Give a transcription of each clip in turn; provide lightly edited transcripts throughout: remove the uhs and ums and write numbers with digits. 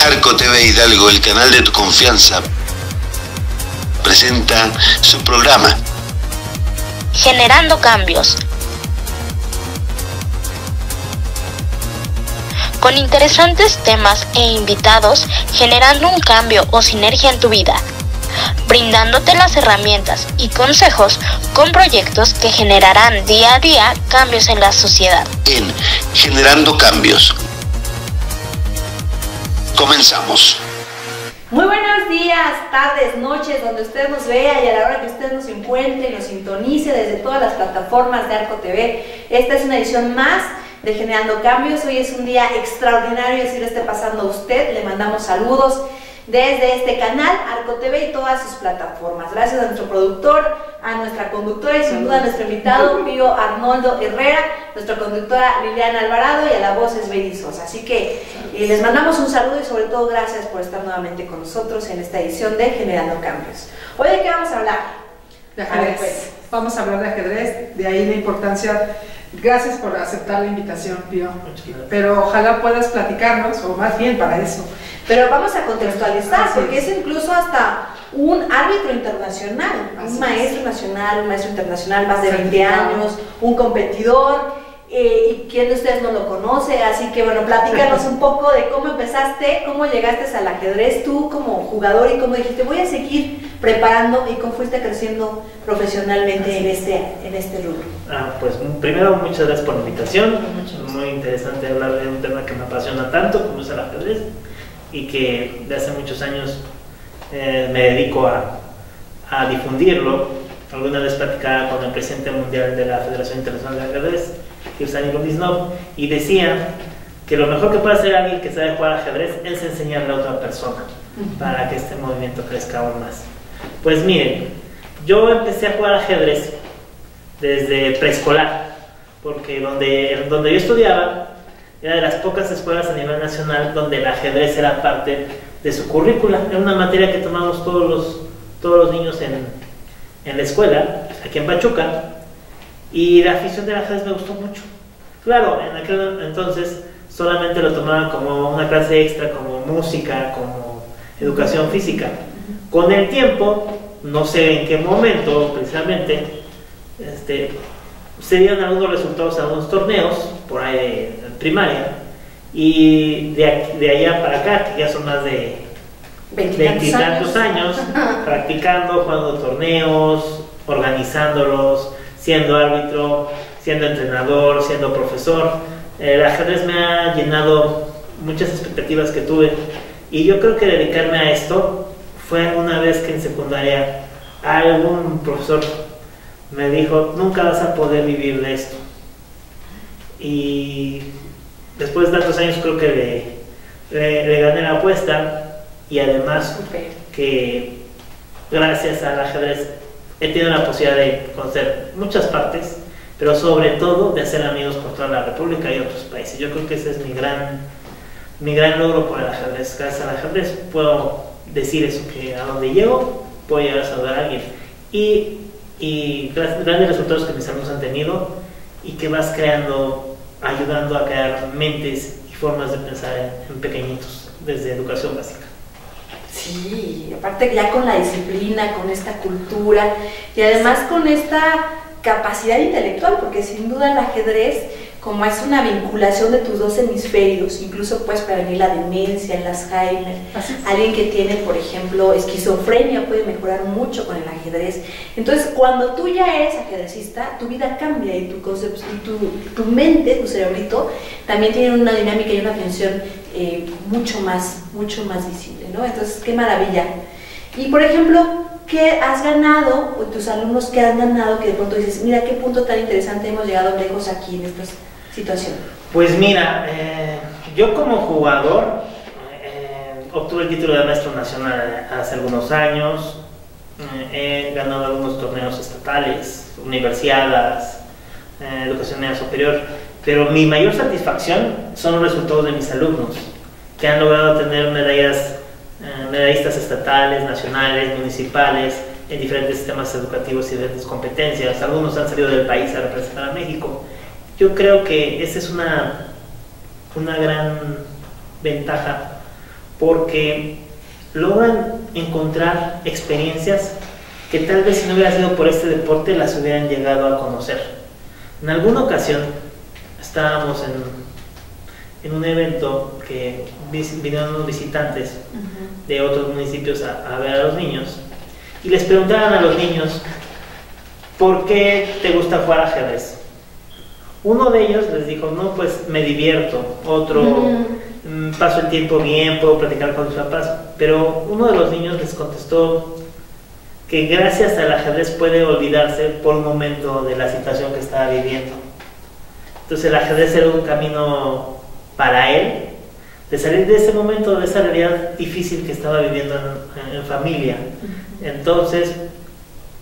Arco TV Hidalgo, el canal de tu confianza, presenta su programa Generando Cambios, con interesantes temas e invitados, generando un cambio o sinergia en tu vida, brindándote las herramientas y consejos con proyectos que generarán día a día cambios en la sociedad. en Generando Cambios. Comenzamos. Muy buenos días, tardes, noches, donde usted nos vea y a la hora que usted nos encuentre y nos sintonice desde todas las plataformas de Arco TV. Esta es una edición más de Generando Cambios. Hoy es un día extraordinario y así lo esté pasando a usted. Le mandamos saludos desde este canal, Arco TV y todas sus plataformas. Gracias a nuestro productor, a nuestra conductora y sin duda a nuestro invitado Pío Arnoldo Herrera, nuestra conductora Liliana Alvarado y a la voz es Beni Sosa. Así que les mandamos un saludo y sobre todo gracias por estar nuevamente con nosotros en esta edición de Generando Cambios. Hoy, ¿de qué vamos a hablar? De ajedrez. Pues. Vamos a hablar de ajedrez, de ahí la importancia. Gracias por aceptar la invitación, Pío. Pero ojalá puedas platicarnos, o más bien para eso. Pero vamos a contextualizar, porque es incluso hasta un árbitro internacional, un maestro nacional, un maestro internacional, más de 20 años, un competidor, y quién de ustedes no lo conoce, así que bueno, platícanos un poco de cómo empezaste, cómo llegaste al ajedrez tú como jugador y cómo dijiste voy a seguir preparando y cómo fuiste creciendo profesionalmente en este rubro. Pues primero muchas gracias por la invitación, muy interesante hablar de un tema que me apasiona tanto como es el ajedrez y que de hace muchos años me dedico a difundirlo. Alguna vez platicaba con el presidente mundial de la Federación Internacional de Ajedrez, Kirsan Ilomisnov, y decía que lo mejor que puede hacer alguien que sabe jugar ajedrez es enseñarle a otra persona para que este movimiento crezca aún más. Pues miren, yo empecé a jugar ajedrez desde preescolar, porque donde yo estudiaba era de las pocas escuelas a nivel nacional donde el ajedrez era parte de su currícula. Era una materia que tomamos todos los niños en la escuela, aquí en Pachuca, y la afición del ajedrez me gustó mucho. Claro, en aquel entonces solamente lo tomaban como una clase extra, como música, como educación física. Con el tiempo, no sé en qué momento precisamente, se dieron algunos resultados en algunos torneos, por ahí en primaria, y de allá para acá, que ya son más de 20 y tantos años, practicando, jugando torneos, organizándolos, siendo árbitro, siendo entrenador, siendo profesor. El ajedrez me ha llenado muchas expectativas que tuve y yo creo que dedicarme a esto fue una vez que en secundaria algún profesor me dijo nunca vas a poder vivir de esto, y después de tantos años creo que le gané la apuesta. Y además que gracias al ajedrez he tenido la posibilidad de conocer muchas partes, pero sobre todo de hacer amigos por toda la República y otros países. Yo creo que ese es mi gran logro por el ajedrez. Gracias al ajedrez puedo decir eso, que a donde llego puedo llegar a saludar a alguien. Y grandes resultados que mis alumnos han tenido y que vas creando, ayudando a crear mentes y formas de pensar en pequeñitos desde educación básica. Sí, aparte ya con la disciplina, con esta cultura y además con esta capacidad intelectual, porque sin duda el ajedrez, como es una vinculación de tus dos hemisferios, incluso puedes prevenir la demencia, el Alzheimer. Alguien que tiene, por ejemplo, esquizofrenia puede mejorar mucho con el ajedrez. Entonces, cuando tú ya eres ajedrecista, tu vida cambia y tu concepto, y tu mente, tu cerebrito, también tiene una dinámica y una función mucho más visible, ¿no? Entonces, qué maravilla. Y, por ejemplo, ¿qué has ganado, o tus alumnos qué han ganado, que de pronto dices, mira qué punto tan interesante hemos llegado lejos aquí en esta situación? Pues mira, yo como jugador obtuve el título de maestro nacional hace algunos años, he ganado algunos torneos estatales, universidades, educación media superior, pero mi mayor satisfacción son los resultados de mis alumnos, que han logrado tener medallistas estatales, nacionales, municipales, en diferentes sistemas educativos y diferentes competencias. Algunos han salido del país a representar a México. Yo creo que esa es una gran ventaja porque logran encontrar experiencias que tal vez si no hubiera sido por este deporte las hubieran llegado a conocer. En alguna ocasión estábamos en un evento que vinieron unos visitantes de otros municipios a ver a los niños y les preguntaban a los niños ¿por qué te gusta jugar ajedrez? Uno de ellos les dijo, no, pues me divierto. Otro, paso el tiempo bien, puedo platicar con mis papás. Pero uno de los niños les contestó que gracias al ajedrez puede olvidarse por un momento de la situación que estaba viviendo. Entonces el ajedrez era un camino para él de salir de ese momento, de esa realidad difícil que estaba viviendo en familia. Entonces,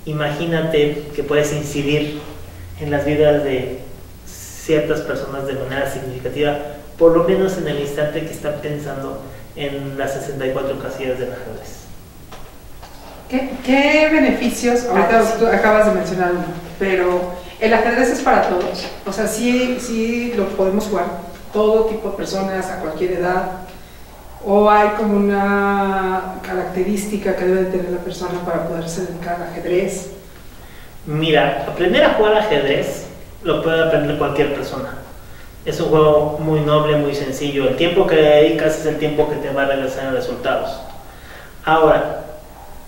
imagínate que puedes incidir en las vidas de ciertas personas de manera significativa, por lo menos en el instante que están pensando en las 64 casillas del ajedrez. ¿Qué beneficios? Ahorita tú acabas de mencionar uno, pero el ajedrez es para todos. O sea, sí lo podemos jugar todo tipo de personas, a cualquier edad. ¿O hay como una característica que debe tener la persona para poderse dedicar al ajedrez? Mira, aprender a jugar ajedrez lo puede aprender cualquier persona. Es un juego muy noble, muy sencillo. El tiempo que le dedicas es el tiempo que te va a regresar en resultados. Ahora,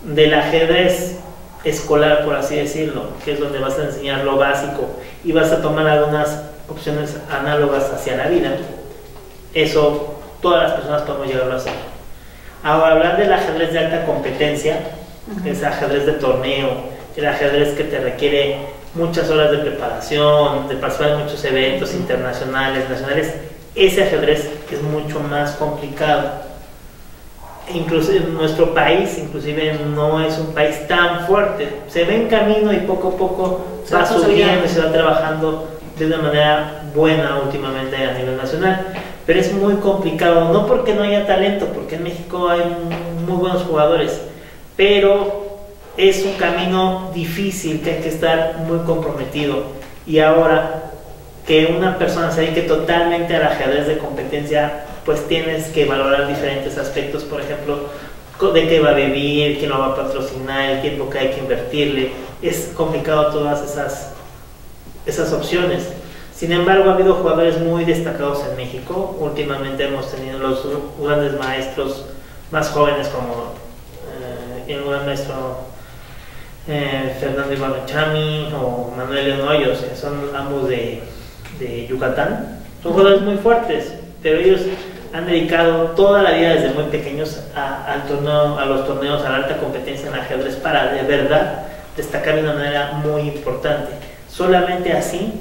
del ajedrez escolar, por así decirlo, que es donde vas a enseñar lo básico y vas a tomar algunas opciones análogas hacia la vida, eso todas las personas podemos llegar a hacer. Ahora, hablar del ajedrez de alta competencia, es ajedrez de torneo, el ajedrez que te requiere muchas horas de preparación, de participar en muchos eventos internacionales, nacionales, ese ajedrez es mucho más complicado. Inclusive nuestro país no es un país tan fuerte, se ve en camino y poco a poco va subiendo y se va trabajando de una manera buena últimamente a nivel nacional, pero es muy complicado, no porque no haya talento, porque en México hay muy buenos jugadores, pero es un camino difícil que hay que estar muy comprometido. Y ahora que una persona se dedique totalmente al ajedrez de competencia, pues tienes que valorar diferentes aspectos, por ejemplo, de qué va a vivir, quién lo va a patrocinar, el tiempo que hay que invertirle. Es complicado todas esas opciones. Sin embargo, ha habido jugadores muy destacados en México. Últimamente hemos tenido los grandes maestros más jóvenes como el gran maestro Fernando Ibarrachami o Manuel León Hoyos, que son ambos de Yucatán. Son jugadores muy fuertes, pero ellos han dedicado toda la vida desde muy pequeños a los torneos, a la alta competencia en ajedrez para de verdad destacar de una manera muy importante. Solamente así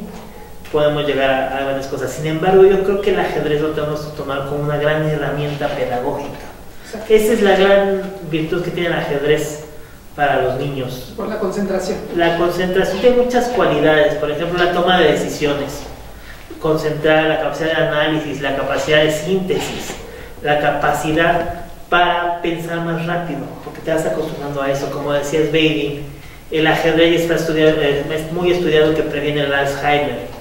podemos llegar a grandes cosas. Sin embargo, yo creo que el ajedrez lo tenemos que tomar como una gran herramienta pedagógica. Esa es la gran virtud que tiene el ajedrez para los niños. Por la concentración. La concentración tiene muchas cualidades, por ejemplo, la toma de decisiones, concentrar, la capacidad de análisis, la capacidad de síntesis, la capacidad para pensar más rápido, porque te vas acostumbrando a eso. Como decías, Baby, el ajedrez está estudiado, es muy estudiado que previene el Alzheimer.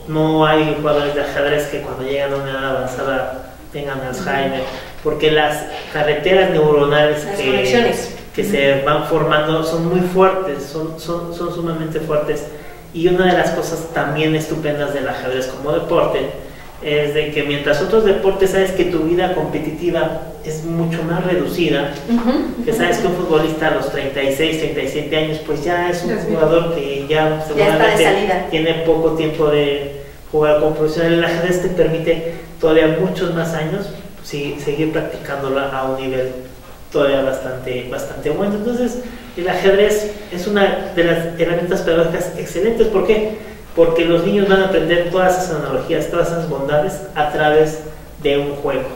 No hay jugadores de ajedrez que cuando llegan a una edad avanzada tengan Alzheimer, porque las carreteras neuronales que se van formando son muy fuertes, son sumamente fuertes. Y una de las cosas también estupendas del ajedrez como deporte es de que mientras otros deportes sabes que tu vida competitiva es mucho más reducida, que sabes que un futbolista a los 36, 37 años pues ya es un jugador que ya seguramente tiene poco tiempo de jugar como profesional. El ajedrez te permite todavía muchos más años seguir practicándolo a un nivel todavía bastante bueno. Entonces el ajedrez es una de las herramientas pedagógicas excelentes. ¿Por qué? Porque los niños van a aprender todas esas analogías, todas esas bondades a través de un juego.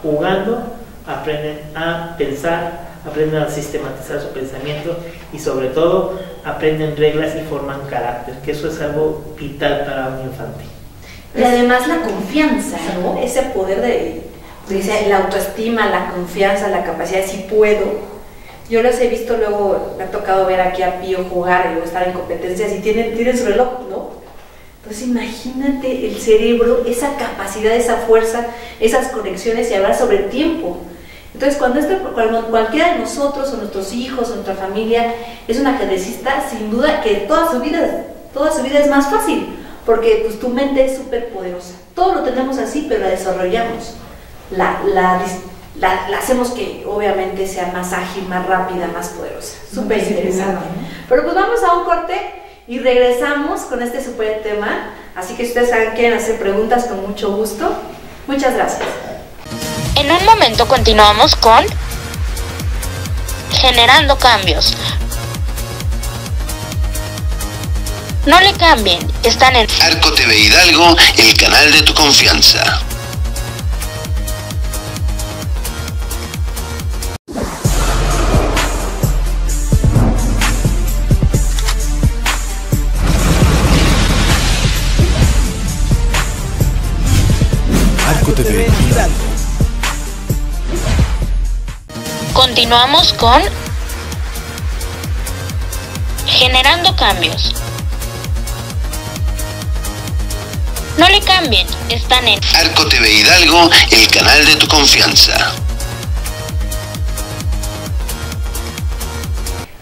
Jugando aprenden a pensar, aprenden a sistematizar su pensamiento y sobre todo aprenden reglas y forman carácter, que eso es algo vital para un infante. Y además la confianza, ¿no? Ese poder de la autoestima, la confianza, la capacidad de si puedo. Yo los he visto, luego me ha tocado ver aquí a Pío jugar y estar en competencias y tienen su reloj, ¿no? Entonces imagínate el cerebro, esa capacidad, esa fuerza, esas conexiones y hablar sobre el tiempo. Entonces, cuando cualquiera de nosotros, o nuestros hijos, o nuestra familia, es un ajedrecista, sin duda que toda su vida es más fácil, porque pues tu mente es súper poderosa. Todo lo tenemos así, pero la desarrollamos. La hacemos que obviamente sea más ágil, más rápida, más poderosa. Súper interesante. Pero pues vamos a un corte y regresamos con este súper tema. Así que si ustedes quieren hacer preguntas, con mucho gusto. Muchas gracias. En un momento continuamos con Generando Cambios. No le cambien, están en Arco TV Hidalgo, el canal de tu confianza. Arco TV Hidalgo. Continuamos con Generando Cambios. No le cambien, están en Arco TV Hidalgo, el canal de tu confianza.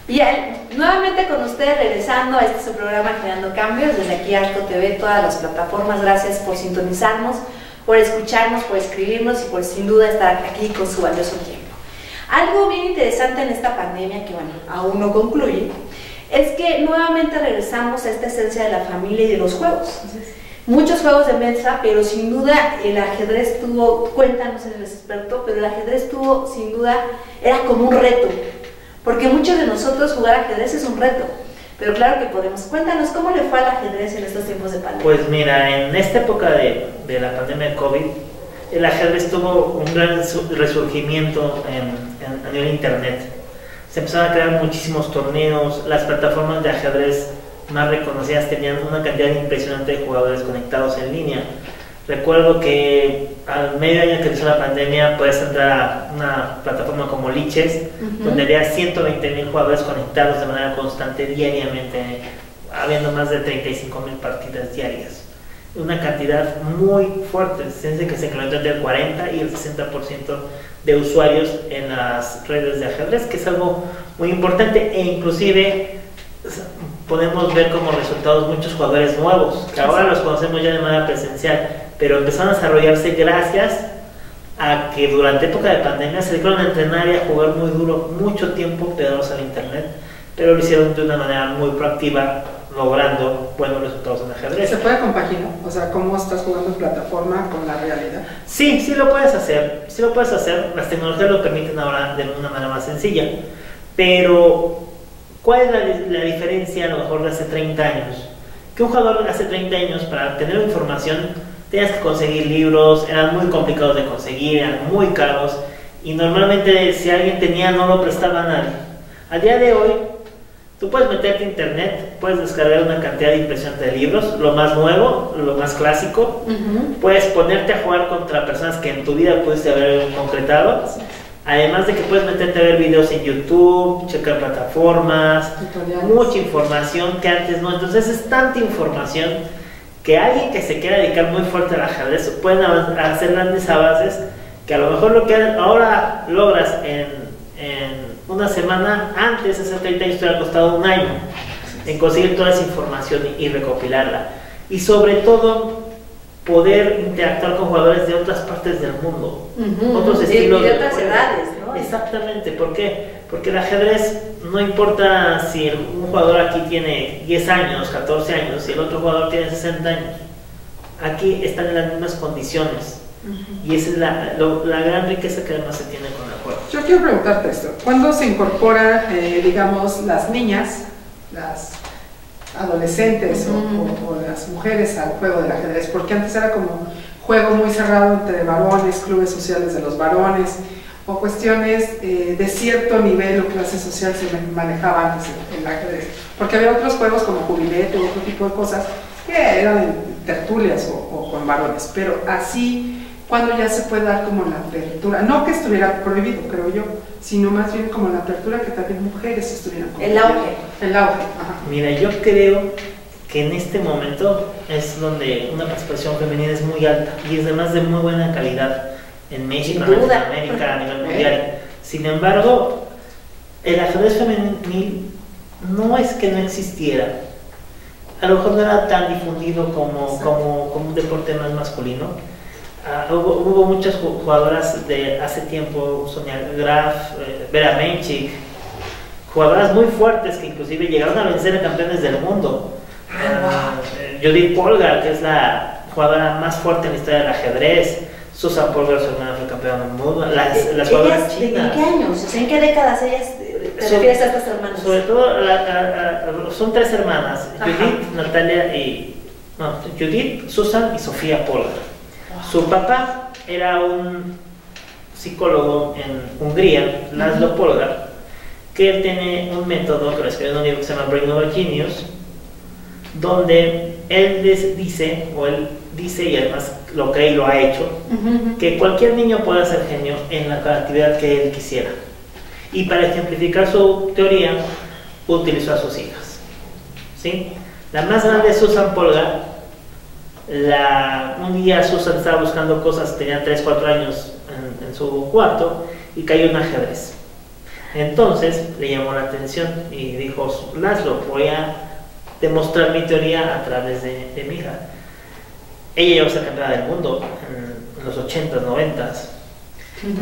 Bien, nuevamente con ustedes regresando a este su programa Generando Cambios, desde aquí Arco TV, todas las plataformas. Gracias por sintonizarnos, por escucharnos, por escribirnos y por sin duda estar aquí con su valioso tiempo. Algo bien interesante en esta pandemia, que bueno, aún no concluye, es que nuevamente regresamos a esta esencia de la familia y de los juegos. Muchos juegos de mesa, pero sin duda el ajedrez cuéntanos el experto, pero el ajedrez sin duda, era como un reto, porque muchos de nosotros jugar ajedrez es un reto, pero claro que podemos. Cuéntanos, ¿cómo le fue al ajedrez en estos tiempos de pandemia? Pues mira, en esta época de la pandemia de COVID, el ajedrez tuvo un gran resurgimiento a nivel internet. Se empezaron a crear muchísimos torneos, las plataformas de ajedrez más reconocidas tenían una cantidad impresionante de jugadores conectados en línea. Recuerdo que al medio año que empezó la pandemia puedes entrar a una plataforma como Lichess, donde había 120,000 jugadores conectados de manera constante diariamente, habiendo más de 35,000 partidas diarias. Una cantidad muy fuerte, fíjense que se incrementó entre el 40 y el 60% de usuarios en las redes de ajedrez, que es algo muy importante, e inclusive podemos ver como resultados muchos jugadores nuevos, que ahora los conocemos ya de manera presencial, pero empezaron a desarrollarse gracias a que durante época de pandemia se dedicaron a entrenar y a jugar muy duro, mucho tiempo pegados al internet, pero lo hicieron de una manera muy proactiva, logrando buenos resultados en ajedrez. ¿Se puede compaginar? O sea, ¿cómo estás jugando en plataforma con la realidad? Sí lo puedes hacer, las tecnologías lo permiten ahora de una manera más sencilla, pero ¿cuál es la diferencia a lo mejor de hace 30 años? Que un jugador de hace 30 años, para tener información, tenías que conseguir libros, eran muy complicados de conseguir, eran muy caros, y normalmente si alguien tenía no lo prestaba a nadie. Al día de hoy, tú puedes meterte a internet, puedes descargar una cantidad impresionante de libros, lo más nuevo, lo más clásico, puedes ponerte a jugar contra personas que en tu vida pudiste haber concretado, además de que puedes meterte a ver videos en YouTube, checar plataformas, mucha información que antes no. Entonces es tanta información que alguien que se quiera dedicar muy fuerte al ajedrez puede hacer grandes avances, que a lo mejor lo que ahora logras en una semana, antes hace 30 años te hubiera costado un año en conseguir toda esa información y recopilarla, y sobre todo poder interactuar con jugadores de otras partes del mundo, otros estilos de otras edades, ¿no? Exactamente. ¿Por qué? Porque el ajedrez no importa si un jugador aquí tiene 10 años, 14 años, si el otro jugador tiene 60 años, aquí están en las mismas condiciones. Y esa es la gran riqueza que además se tiene con el juego. Yo quiero preguntarte esto: ¿cuándo se incorporan, digamos, las niñas, las adolescentes o las mujeres al juego del ajedrez? Porque antes era como juego muy cerrado entre varones, clubes sociales de los varones, o cuestiones de cierto nivel o clase social se manejaban antes en el ajedrez. Porque había otros juegos como jubilete o otro tipo de cosas que eran en tertulias o con varones, pero así, cuando ya se puede dar como la apertura, no que estuviera prohibido, creo yo, sino más bien como la apertura que también mujeres estuvieran como el auge. Ajá. Mira, yo creo que en este momento es donde una participación femenina es muy alta y es además de muy buena calidad en México, en Latinoamérica, a nivel mundial. mundial. Sin embargo, el ajedrez femenil no es que no existiera, a lo mejor no era tan difundido como un deporte más masculino. Hubo muchas jugadoras de hace tiempo, Sonia Graf, Vera Menchik, jugadoras muy fuertes que inclusive llegaron a vencer a campeones del mundo. Judith Polgar, que es la jugadora más fuerte en la historia del ajedrez. Susan Polgar, su hermana, fue campeona del mundo. Las jugadoras chinas. ¿En qué años? O sea, ¿en qué décadas ellas te refieres a estas hermanas? Sobre todo, son 3 hermanas: Judith, Natalia y. No, Judith, Susan y Sofía Polgar. Su papá era un psicólogo en Hungría, Laszlo Polgar, que tiene un método que lo escribió en un libro que se llama Brain Over Genius, donde él dice, y además lo que él lo ha hecho, que cualquier niño puede ser genio en la actividad que él quisiera. Y para ejemplificar su teoría, utilizó a sus hijas. ¿Sí? La más grande es Susan Polgar. Un día Susan estaba buscando cosas, tenía 3-4 años en su cuarto, y cayó un ajedrez. Entonces le llamó la atención y dijo: Laszlo, voy a demostrar mi teoría a través de mi hija. Ella llegó a ser campeona del mundo en los 80s, 90s.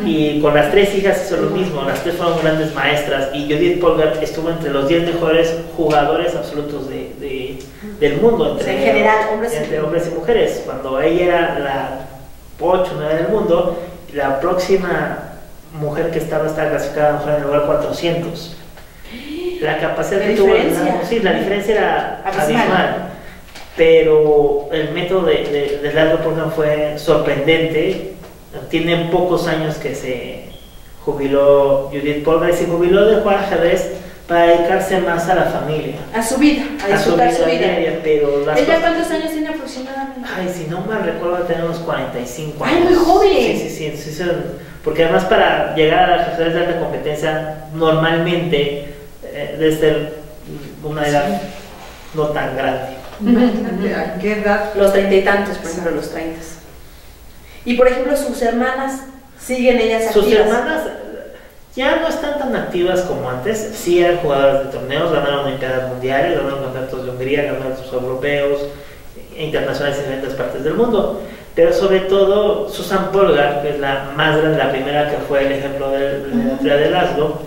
Y con las 3 hijas hizo lo mismo. Las 3 fueron grandes maestras, y Judith Polgar estuvo entre los 10 mejores jugadores absolutos del mundo, en general, hombres y mujeres. Cuando ella era la 8 o 9 del mundo, la próxima mujer que estaba clasificada en el lugar 400. La capacidad que tuvo, la diferencia era abismal. Pero el método de Laszlo Polgar fue sorprendente. Tiene pocos años que se jubiló Judith Polgar, y se jubiló de jugar ajedrez para dedicarse más a la familia, a su vida, a disfrutar su vida. Diaria, pero ¿Ella cuántos años tiene aproximadamente? Ay, si no me recuerdo, tener unos 45 años. ¡Ay, muy joven! Sí, porque además para llegar al ajedrez de alta competencia normalmente debe ser una edad no tan grande. Imagínate, ¿a qué edad? Los 30 y tantos, por ejemplo, los 30. Y por ejemplo, sus hermanas, ¿siguen ellas activas? Sus hermanas ya no están tan activas como antes. Sí eran jugadoras de torneos, ganaron olimpiadas mundiales, ganaron campeonatos de Hungría, campeonatos europeos, internacionales en diferentes partes del mundo. Pero sobre todo Susan Polgar, que es la más grande, la primera que fue el ejemplo de la teoría de Laszlo,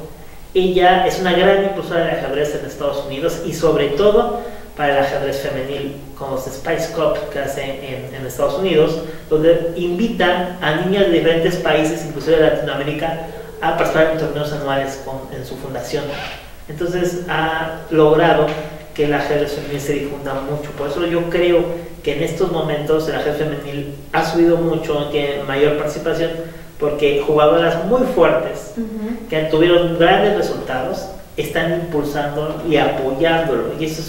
ella es una gran impulsora del ajedrez en Estados Unidos, y sobre todo para el ajedrez femenil, con los Spice Cup que hacen en Estados Unidos, donde invitan a niñas de diferentes países, inclusive de Latinoamérica, a participar en torneos anuales en su fundación. Entonces ha logrado que el ajedrez femenil se difunda mucho. Por eso yo creo que en estos momentos el ajedrez femenil ha subido mucho, tiene mayor participación, porque jugadoras muy fuertes que tuvieron grandes resultados están impulsando y apoyándolo, y eso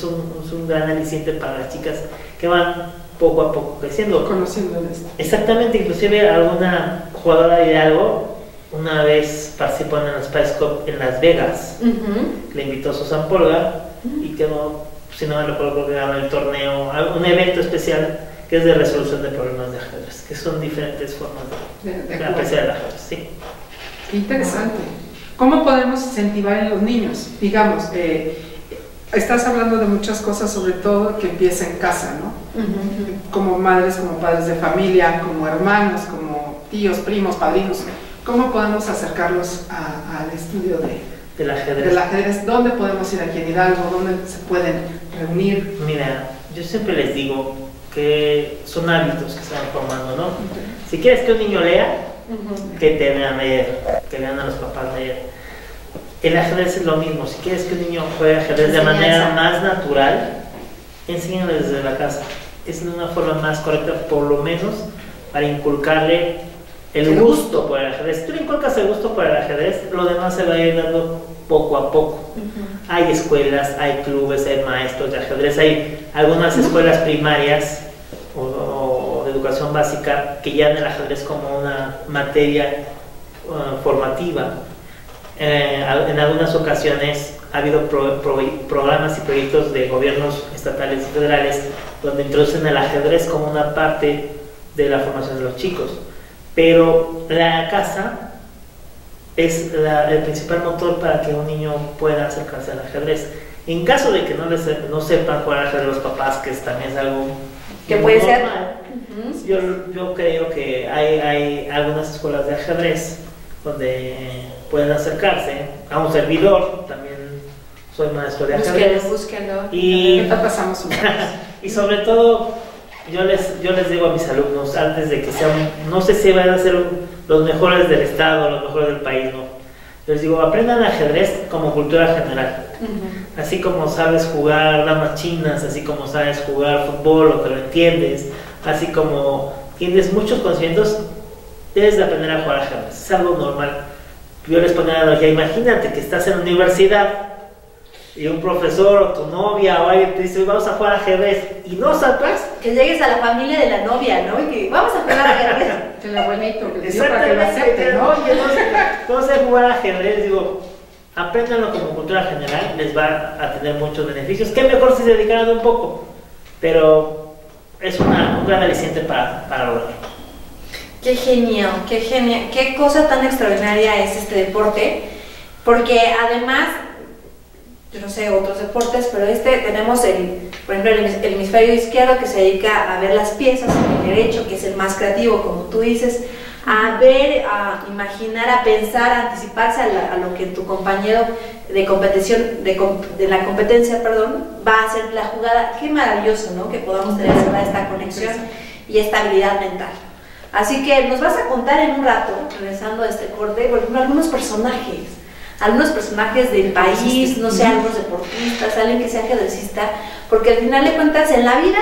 es un gran aliciente para las chicas que van poco a poco creciendo, conociendo esto. Exactamente. Inclusive alguna jugadora de Hidalgo una vez participó en el Spice Cup en Las Vegas. Le invitó a Susan Polgar y quedó, si no me recuerdo, creo que ganó el torneo, un evento especial que es de resolución de problemas de ajedrez, que son diferentes formas de apreciar el ajedrez. Sí. Qué interesante. ¿Cómo podemos incentivar en los niños? Digamos, estás hablando de muchas cosas, sobre todo que empieza en casa, ¿no? Como madres, como padres de familia, como hermanos, como tíos, primos, padrinos. ¿Cómo podemos acercarlos al estudio del ajedrez? ¿Dónde podemos ir aquí en Hidalgo? ¿Dónde se pueden reunir? Mira, yo siempre les digo que son hábitos que se van formando, ¿no? Si quieres que un niño lea, que te vean leer, que vean a los papás leer. El ajedrez es lo mismo. Si quieres que un niño juegue ajedrez de manera más natural, enséñale desde la casa. Es una forma más correcta, por lo menos, para inculcarle el gusto por el ajedrez. Si tú le inculcas el gusto por el ajedrez, lo demás se va a ir dando poco a poco. Hay escuelas, hay clubes, hay maestros de ajedrez, hay algunas escuelas primarias o de educación básica que ya en el ajedrez como una materia formativa. En algunas ocasiones ha habido programas y proyectos de gobiernos estatales y federales donde introducen el ajedrez como una parte de la formación de los chicos, pero la casa es el principal motor para que un niño pueda acercarse al ajedrez. En caso de que no sepan jugar ajedrez los papás, que también es algo que puede ser. Yo creo que hay algunas escuelas de ajedrez donde pueden acercarse a un servidor. También soy maestro de ajedrez. Búsquenlo. Y ahorita pasamos y sobre todo yo les digo a mis alumnos, antes de que sean, no sé si van a ser los mejores del estado, los mejores del país, no. Les digo, aprendan ajedrez como cultura general. Así como sabes jugar damas chinas, así como sabes jugar fútbol o que lo entiendes, así como tienes muchos conocimientos, debes de aprender a jugar ajedrez. Es algo normal. Yo les ponía la analogía, imagínate que estás en la universidad y un profesor o tu novia o alguien te dice, vamos a jugar ajedrez, y no sabes. Que llegues a la familia de la novia, ¿no? Y que vamos a jugar ajedrez. Que el abuelito, que diga para que lo acepte, ¿no? No sé jugar ajedrez, digo, apréndanlo como cultura general, les va a tener muchos beneficios. Qué mejor si se dedicaran un poco, pero es un gran aliciente para lograrlo. Qué genial, qué cosa tan extraordinaria es este deporte, porque además, yo no sé otros deportes, pero tenemos por ejemplo el hemisferio izquierdo que se dedica a ver las piezas, el derecho que es el más creativo, como tú dices, a ver, a imaginar, a pensar, a anticiparse a lo que tu compañero de competición, de la competencia, va a hacer la jugada. Qué maravilloso, ¿no? Que podamos tener esta conexión y esta habilidad mental. Así que nos vas a contar en un rato, regresando a este corte, por ejemplo, algunos personajes del país, no sé, algunos deportistas, alguien que sea ajedrecista, porque al final de cuentas en la vida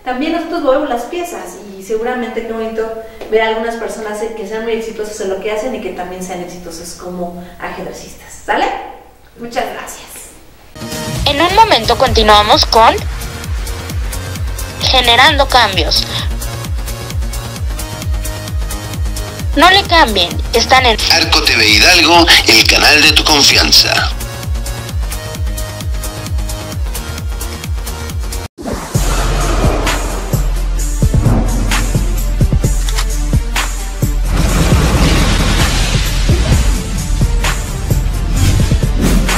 también nosotros movemos las piezas y seguramente qué bonito ver a algunas personas que sean muy exitosas en lo que hacen y que también sean exitosos como ajedrecistas. ¿Sale? Muchas gracias. En un momento continuamos con Generando Cambios. No le cambien, están en Arco TV Hidalgo, el canal de tu confianza.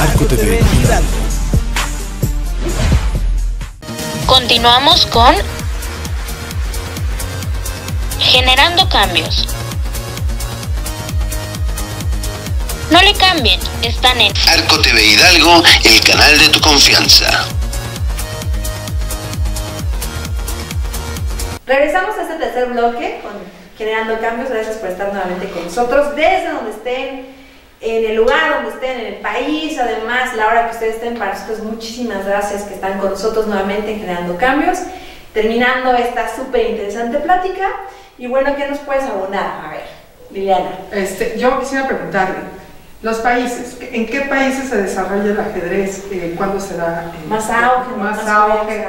Arco TV Hidalgo. Continuamos con Generando Cambios. No le cambien, están en Arco TV Hidalgo, el canal de tu confianza. Regresamos a este tercer bloque con Generando Cambios. Gracias por estar nuevamente con nosotros, desde donde estén, en el lugar donde estén, en el país, además, la hora que ustedes estén. Para nosotros muchísimas gracias que están con nosotros nuevamente en Generando Cambios, terminando esta súper interesante plática. Y bueno, ¿qué nos puedes abonar? A ver, Liliana. Yo quisiera preguntarle, los países, ¿en qué países se desarrolla el ajedrez? ¿Cuándo se da más auge? Más auge.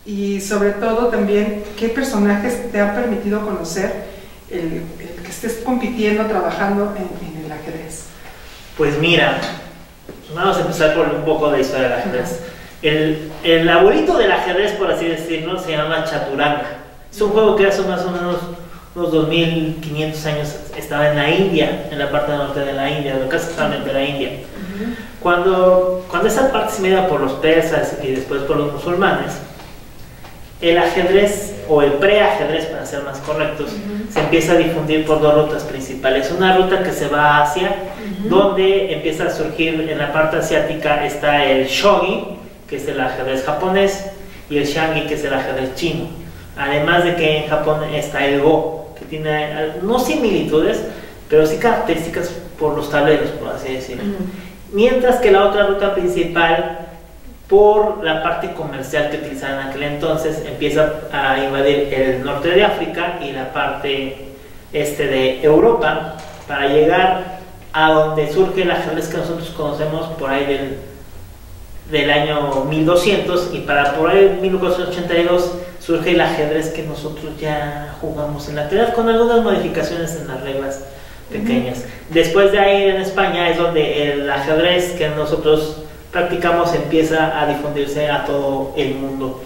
Y sobre todo también, ¿qué personajes te han permitido conocer el que estés compitiendo, trabajando en el ajedrez? Pues mira, vamos a empezar por un poco de historia del ajedrez. El abuelito del ajedrez, por así decirlo, se llama Chaturanga. Es un juego que hace más o menos unos 2500 años estaba en la India, en la parte norte de la India, casi totalmente la India. Cuando esa parte se medía por los persas y después por los musulmanes, el ajedrez, o el preajedrez para ser más correctos, se empieza a difundir por dos rutas principales. Una ruta que se va a Asia, donde empieza a surgir en la parte asiática está el shogi, que es el ajedrez japonés, y el shangi, que es el ajedrez chino. Además de que en Japón está el Go, que tiene no similitudes, pero sí características por los tableros, por así decirlo. Mientras que la otra ruta principal, por la parte comercial que utilizaban en aquel entonces, empieza a invadir el norte de África y la parte este de Europa, para llegar a donde surge el ajedrez que nosotros conocemos por ahí del año 1200, y para por ahí 1482 surge el ajedrez que nosotros ya jugamos en la actualidad, con algunas modificaciones en las reglas pequeñas. Después de ahí, en España, es donde el ajedrez que nosotros practicamos empieza a difundirse a todo el mundo.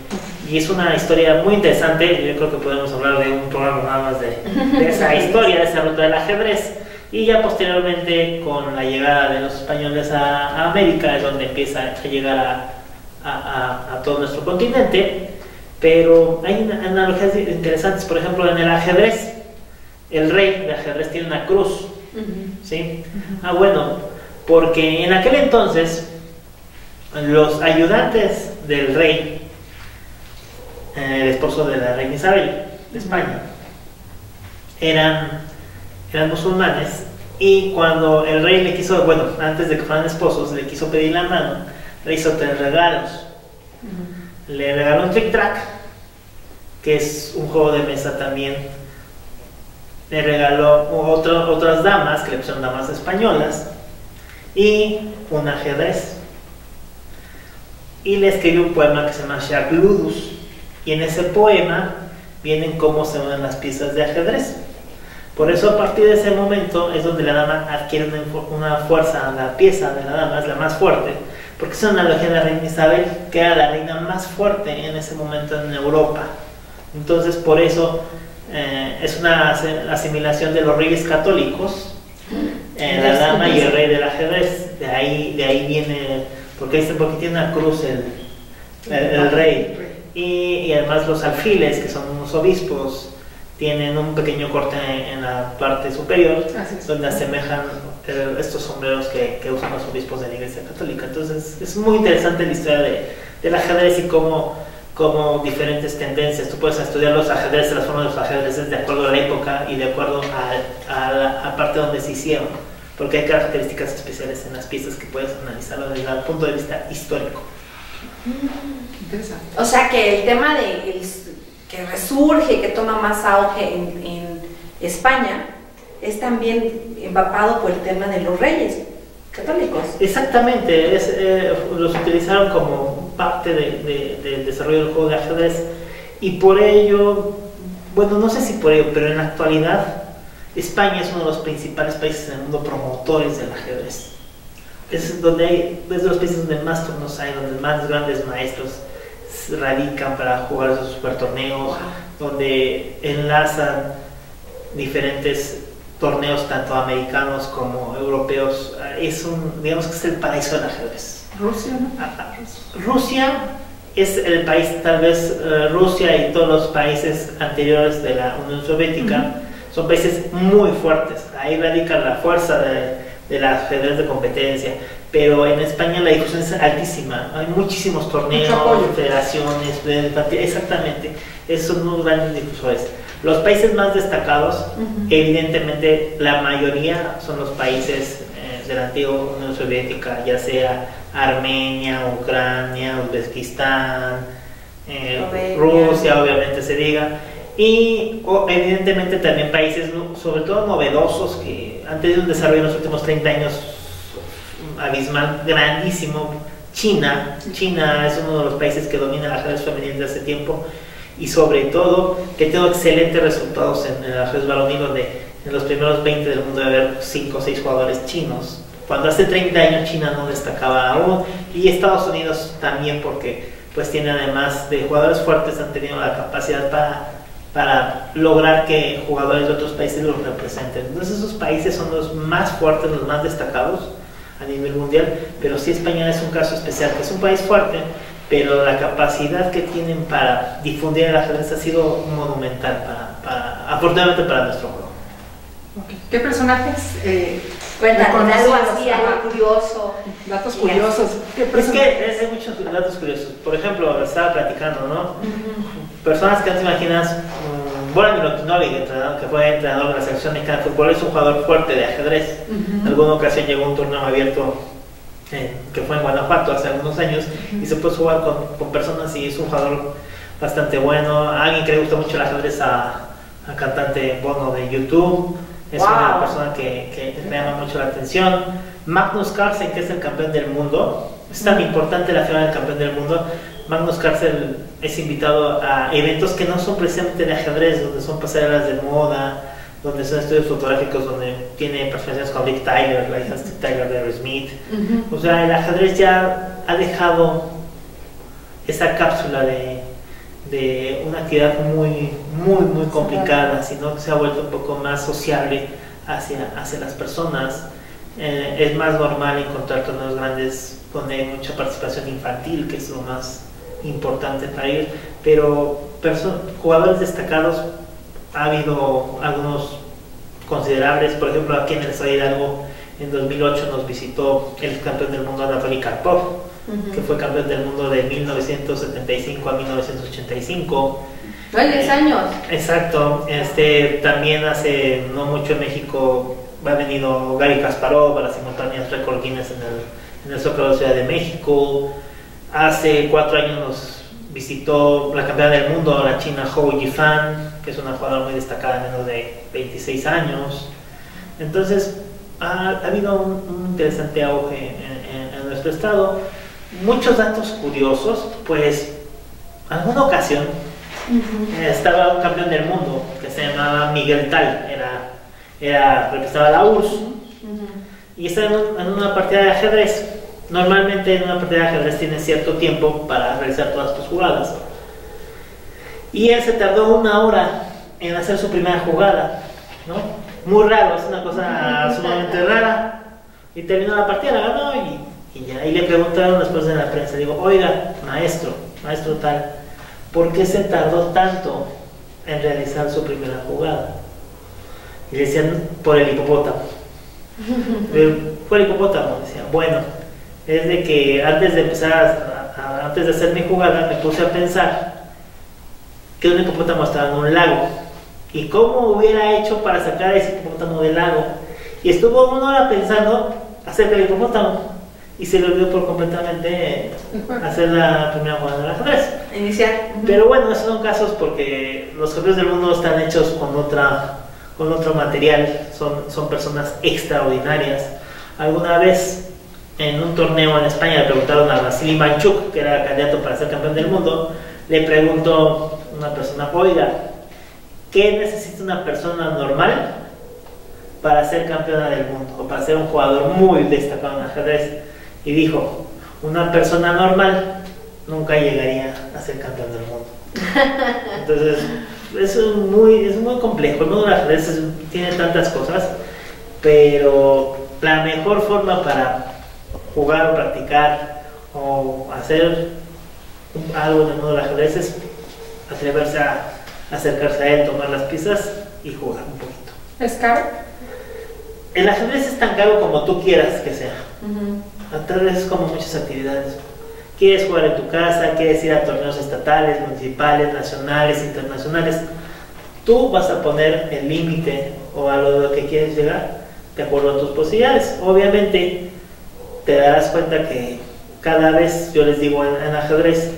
Y es una historia muy interesante. Yo creo que podemos hablar de un programa nada más de esa historia, de esa ruta del ajedrez. Y ya posteriormente, con la llegada de los españoles a América, es donde empieza a llegar a todo nuestro continente. Pero hay analogías interesantes. Por ejemplo, en el ajedrez, el rey de ajedrez tiene una cruz, ¿sí? Bueno, porque en aquel entonces los ayudantes del rey, el esposo de la reina Isabel de España, eran musulmanes, y cuando el rey le quiso, bueno, antes de que fueran esposos, le quiso pedir la mano, le hizo 3 regalos. Le regaló un trick-track, que es un juego de mesa también. Le regaló otras damas, que le pusieron damas españolas, y un ajedrez. Y le escribió un poema que se llama Shark Ludus, y en ese poema vienen cómo se unen las piezas de ajedrez. Por eso, a partir de ese momento es donde la dama adquiere una fuerza. La pieza de la dama es la más fuerte, porque es una analogía de la reina Isabel, que era la reina más fuerte en ese momento en Europa. Entonces, por eso es una asimilación de los reyes católicos, la dama y el rey del ajedrez. De ahí viene, porque tiene una cruz el rey. Y además los alfiles, que son unos obispos, tienen un pequeño corte en la parte superior, donde asemejan estos sombreros que usan los obispos de la Iglesia Católica. Entonces es muy interesante la historia del ajedrez, y cómo diferentes tendencias. Tú puedes estudiar los ajedrezes, las formas de los ajedrezes de acuerdo a la época y de acuerdo a la parte donde se hicieron, porque hay características especiales en las piezas que puedes analizarlo desde el punto de vista histórico. Interesante. O sea que el tema que resurge, que toma más auge en España, es también empapado por el tema de los reyes católicos. Exactamente, los utilizaron como parte del desarrollo del juego de ajedrez, y por ello, bueno, no sé si por ello, pero en la actualidad España es uno de los principales países en el mundo promotores del ajedrez. Es de los países donde más torneos hay, donde más grandes maestros radican para jugar esos super torneos, donde enlazan diferentes torneos tanto americanos como europeos. Digamos que es el paraíso del ajedrez. Rusia, ¿no? Rusia es el país, tal vez Rusia y todos los países anteriores de la Unión Soviética son países muy fuertes. Ahí radica la fuerza del ajedrez de competencia. Pero en España la difusión es altísima, hay muchísimos torneos, federaciones, exactamente, esos son unos grandes difusores. Los países más destacados, evidentemente la mayoría son los países de la antigua Unión Soviética, ya sea Armenia, Ucrania, Uzbekistán, Rusia, obviamente se diga, y evidentemente también países sobre todo novedosos que han tenido un desarrollo en los últimos 30 años abismal, grandísimo. China es uno de los países que domina el ajedrez femenil desde hace tiempo, y sobre todo que tiene excelentes resultados en el ajedrez varonil, donde en los primeros 20 del mundo debe haber 5 o 6 jugadores chinos, cuando hace 30 años China no destacaba aún. Y Estados Unidos también, porque pues tiene, además de jugadores fuertes, han tenido la capacidad para lograr que jugadores de otros países los representen. Entonces esos países son los más fuertes, los más destacados a nivel mundial. Pero sí, España es un caso especial, que es un país fuerte, pero la capacidad que tienen para difundir el ajedrez ha sido monumental, afortunadamente para nuestro juego. Okay. ¿Qué personajes? Cuéntanos algo así, algo curioso. Datos curiosos. Es que hay muchos datos curiosos. Por ejemplo, estaba platicando, ¿no? Personas que no te imaginas. Goran Milutinovic, que fue entrenador de la selección mexicana de fútbol, es un jugador fuerte de ajedrez. En alguna ocasión llegó a un torneo abierto que fue en Guanajuato hace algunos años, y se puso a jugar con personas, y es un jugador bastante bueno. A alguien que le gusta mucho el ajedrez, a cantante Bono de YouTube, es una persona que me llama mucho la atención. Magnus Carlsen, que es el campeón del mundo, es tan importante la figura del campeón del mundo. Magnus Carlsen es invitado a eventos que no son precisamente de ajedrez, donde son pasarelas de moda, donde son estudios fotográficos, donde tiene presentaciones con Rick Tyler, la hija de Tyler de Aerosmith. O sea, el ajedrez ya ha dejado esa cápsula de una actividad muy complicada, sino que se ha vuelto un poco más sociable hacia las personas. Es más normal encontrar torneos grandes donde hay mucha participación infantil, que es lo más importante para ellos, pero jugadores destacados ha habido algunos considerables. Por ejemplo, aquí en el Estado de Hidalgo en 2008 nos visitó el campeón del mundo Anatoly Karpov, que fue campeón del mundo de 1975 a 1985. ¿No? 10 años. Exacto. También hace no mucho en México ha venido Garry Kasparov a las simultáneas récord Guinness en el Zócalo de Ciudad de México. Hace 4 años nos visitó la campeona del mundo, la china Hou Yifan, que es una jugadora muy destacada, menos de 26 años. Entonces ha habido un interesante auge en nuestro estado. Muchos datos curiosos, pues en alguna ocasión estaba un campeón del mundo que se llamaba Miguel Tal, representaba la URSS, y estaba en una partida de ajedrez. Normalmente en una partida de ajedrez tienes cierto tiempo para realizar todas tus jugadas, y él se tardó 1 hora en hacer su primera jugada, ¿no? Muy raro, es una cosa sumamente rara, y terminó la partida, la ganó, y ya. Y le preguntaron después en la prensa, digo, oiga, maestro tal, ¿por qué se tardó tanto en realizar su primera jugada? Y le decían, por el hipopótamo. Fue el hipopótamo, decía. Bueno, es de que antes de empezar, antes de hacer mi jugada, me puse a pensar que un hipopótamo estaba en un lago, y cómo hubiera hecho para sacar a ese hipopótamo del lago. Y estuvo 1 hora pensando acerca del hipopótamo, y se le olvidó por completamente hacer la primera jugada del ajedrez. Iniciar. Pero bueno, esos son casos porque los campeones del mundo están hechos con otro material, son personas extraordinarias. Alguna vez en un torneo en España le preguntaron a Vasily Manchuk, que era candidato para ser campeón del mundo, le preguntó una persona, oiga, ¿qué necesita una persona normal para ser campeona del mundo o para ser un jugador muy destacado en ajedrez? Y dijo, una persona normal nunca llegaría a ser campeón del mundo. Entonces es muy complejo. El mundo del ajedrez tiene tantas cosas, pero la mejor forma para jugar o practicar o hacer algo en el mundo del ajedrez es atreverse a acercarse a él, tomar las piezas y jugar un poquito. ¿Es caro? El ajedrez es tan caro como tú quieras que sea. Tal vez es como muchas actividades. Quieres jugar en tu casa, quieres ir a torneos estatales, municipales, nacionales, internacionales. Tú vas a poner el límite o a lo que quieres llegar de acuerdo a tus posibilidades. Obviamente te darás cuenta que cada vez, yo les digo en ajedrez,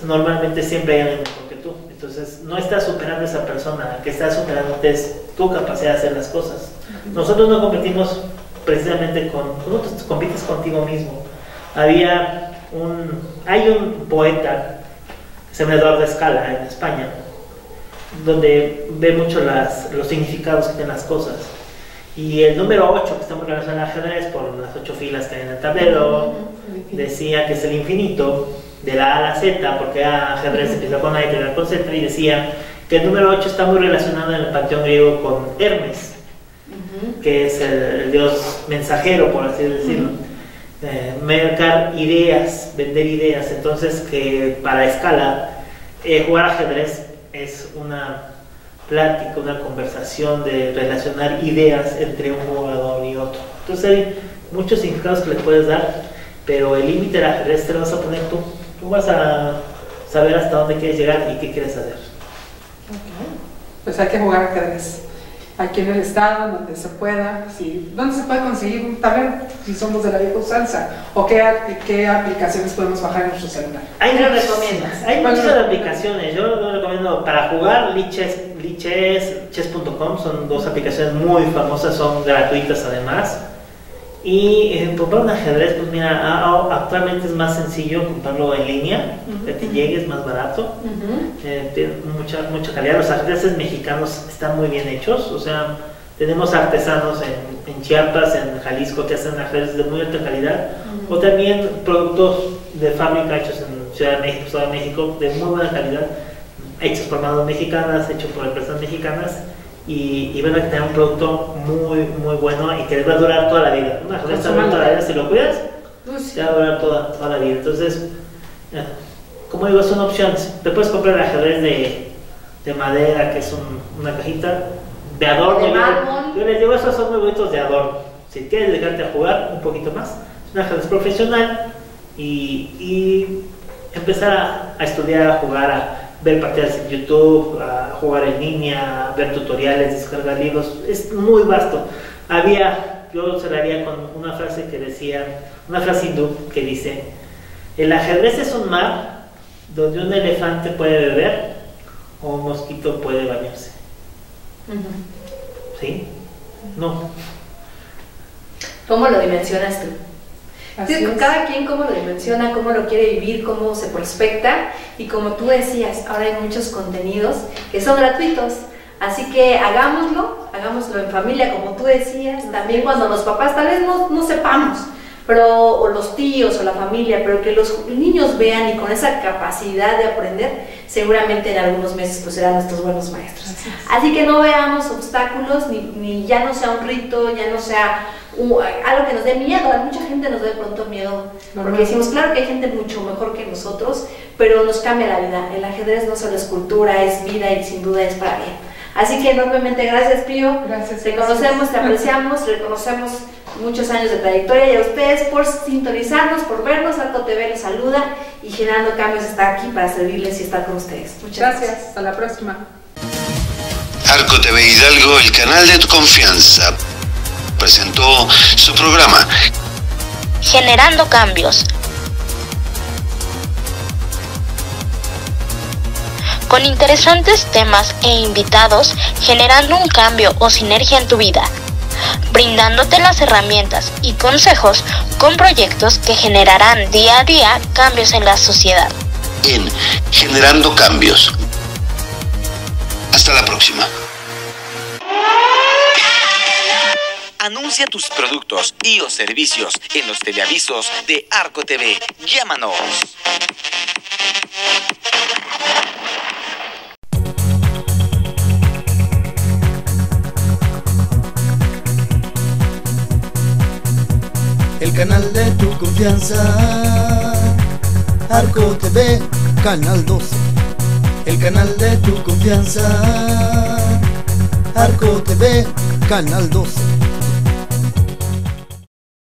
normalmente siempre hay alguien mejor que tú. Entonces no estás superando a esa persona, que está superando es tu capacidad de hacer las cosas. Nosotros no competimos precisamente nosotros compites contigo mismo. Hay un poeta que se llama Eduardo Scala en España, donde ve mucho los significados que tienen las cosas. Y el número 8, que está muy relacionado al ajedrez por las 8 filas que hay en el tablero, decía que es el infinito, de la A a la Z, porque ajedrez empieza con A y termina con Z, y decía que el número 8 está muy relacionado en el panteón griego con Hermes, que es el dios mensajero, por así decirlo. Mercar ideas, vender ideas. Entonces, que para Scala jugar ajedrez es una plática, una conversación de relacionar ideas entre un jugador y otro. Entonces hay muchos significados que le puedes dar, pero el límite del ajedrez te lo vas a poner tú. Tú vas a saber hasta dónde quieres llegar y qué quieres hacer. Pues hay que jugar ajedrez aquí en el estado, donde se pueda. ¿Dónde se puede conseguir un tablero? Si somos de la vieja usanza, o qué aplicaciones podemos bajar en nuestro celular. ¿Qué lo recomiendas? Hay muchas aplicaciones. Yo lo recomiendo para jugar. Lichess, chess.com son 2 aplicaciones muy famosas, son gratuitas además. Y comprar un ajedrez, pues mira, actualmente es más sencillo comprarlo en línea, que te llegue, es más barato, tiene mucha calidad. Los ajedrezes mexicanos están muy bien hechos, o sea, tenemos artesanos en Chiapas, en Jalisco, que hacen ajedrezes de muy alta calidad, o también productos de fábrica hechos en Ciudad de México, de muy buena calidad, hechos por manos mexicanas, hechos por empresas mexicanas, y van a tener un producto muy bueno y que les va a durar toda la vida. Un ajedrez te va a durar toda la vida, si lo cuidas, te va a durar toda la vida. Entonces, como digo, son opciones. Te puedes comprar el ajedrez de madera, que es una cajita de adorno. Yo les digo, esos son muy bonitos de adorno. Si quieres dejarte a jugar un poquito más, es un ajedrez profesional y empezar a estudiar, a jugar, a ver partidas en YouTube, a jugar en línea, a ver tutoriales, descargar libros. Es muy vasto. Yo cerraría con una frase que decía, una frase hindú que dice: el ajedrez es un mar donde un elefante puede beber o un mosquito puede bañarse. ¿Sí? No. ¿Cómo lo dimensionas tú? Así cada quien cómo lo dimensiona, cómo lo quiere vivir, cómo se prospecta, y como tú decías, ahora hay muchos contenidos que son gratuitos, así que hagámoslo en familia, como tú decías, también cuando los papás tal vez no sepamos, o los tíos o la familia, pero que los niños vean y con esa capacidad de aprender, seguramente en algunos meses pues serán nuestros buenos maestros. Así que no veamos obstáculos, ni ya no sea un rito, ya no sea algo que nos dé miedo. A mucha gente nos da de pronto miedo, porque decimos, claro que hay gente mucho mejor que nosotros, pero nos cambia la vida. El ajedrez no solo es cultura, es vida y sin duda es para bien. Así que enormemente gracias, Pío. Gracias. Te conocemos, te apreciamos, reconocemos muchos años de trayectoria, y a ustedes por sintonizarnos, por vernos. Arco TV los saluda y Generando Cambios está aquí para servirles y estar con ustedes. Muchas gracias. Hasta la próxima. Arco TV Hidalgo, el canal de tu confianza, presentó su programa Generando Cambios, con interesantes temas e invitados, generando un cambio o sinergia en tu vida, brindándote las herramientas y consejos con proyectos que generarán día a día cambios en la sociedad. en Generando Cambios. Hasta la próxima. Anuncia tus productos y o servicios en los teleavisos de Arco TV. Llámanos. El canal de tu confianza, Arco TV, canal 12. El canal de tu confianza, Arco TV, canal 12.